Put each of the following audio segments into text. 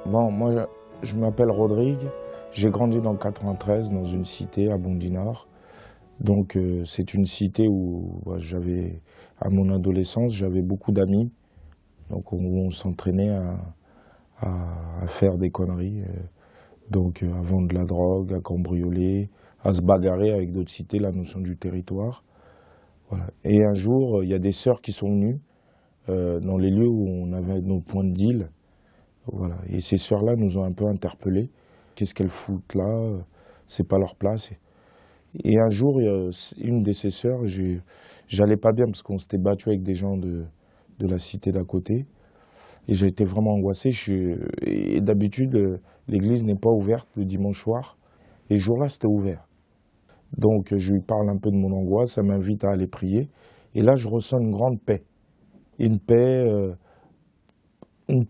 Bon, moi, je m'appelle Rodrigue. J'ai grandi dans le 93, dans une cité à Bondy-Nord. Donc, c'est une cité où à mon adolescence, j'avais beaucoup d'amis. Donc, on s'entraînait à faire des conneries. À vendre de la drogue, à cambrioler, à se bagarrer avec d'autres cités, la notion du territoire. Voilà. Et un jour, il y a des sœurs qui sont venues dans les lieux où on avait nos points de deal. Voilà. Et ces sœurs-là nous ont un peu interpellés. Qu'est-ce qu'elles foutent là? C'est pas leur place. Et un jour, une de ces sœurs, j'allais pas bien parce qu'on s'était battu avec des gens de la cité d'à côté. Et j'ai été vraiment angoissé. Et d'habitude, l'église n'est pas ouverte le dimanche soir. Et ce jour-là, c'était ouvert. Donc, je lui parle un peu de mon angoisse, ça m'invite à aller prier. Et là, je ressens une grande paix. Une paix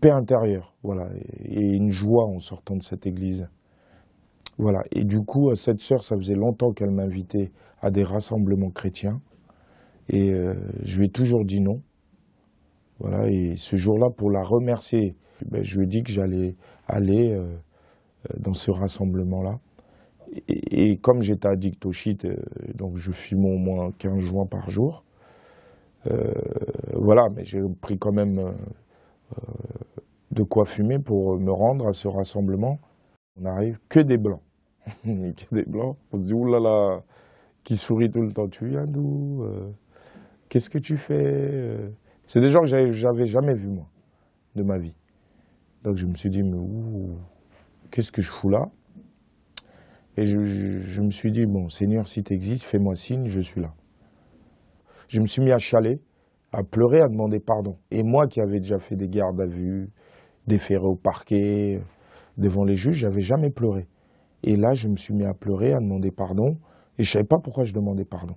intérieure, voilà. Et une joie en sortant de cette église. Voilà. Et du coup, cette sœur, ça faisait longtemps qu'elle m'invitait à des rassemblements chrétiens. Et je lui ai toujours dit non. Voilà. Et ce jour-là, pour la remercier, je lui ai dit que j'allais aller dans ce rassemblement-là. Et comme j'étais addict au shit, donc je fume au moins 15 joints par jour. Voilà, mais j'ai pris quand même de quoi fumer pour me rendre à ce rassemblement. On arrive, que des blancs. Que des blancs. On se dit, oulala, qui sourit tout le temps. Tu viens d'où? Qu'est-ce que tu fais? C'est des gens que j'avais jamais vus, moi, de ma vie. Donc je me suis dit, mais qu'est-ce que je fous là? Et je me suis dit, bon, Seigneur, si tu existes, fais-moi signe, je suis là. Je me suis mis à chialer, à pleurer, à demander pardon. Et moi qui avais déjà fait des gardes à vue, déféré au parquet, devant les juges, j'avais jamais pleuré. Et là, je me suis mis à pleurer, à demander pardon, et je savais pas pourquoi je demandais pardon.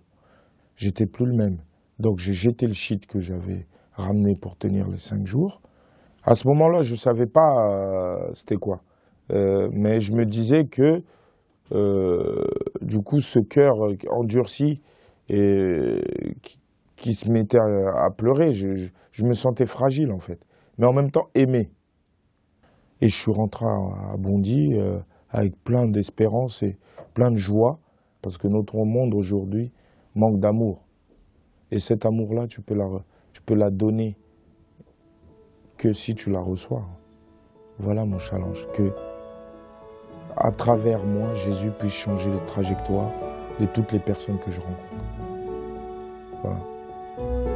J'étais plus le même. Donc j'ai jeté le shit que j'avais ramené pour tenir les 5 jours. À ce moment-là, je savais pas c'était quoi. Mais je me disais que du coup, ce cœur endurci et qui se mettait à pleurer, je me sentais fragile en fait, mais en même temps aimé. Et je suis rentré à Bondy avec plein d'espérance et plein de joie, parce que notre monde aujourd'hui manque d'amour. Et cet amour-là, tu peux la donner que si tu la reçois. Voilà mon challenge, que à travers moi, Jésus puisse changer les trajectoires de toutes les personnes que je rencontre. Voilà.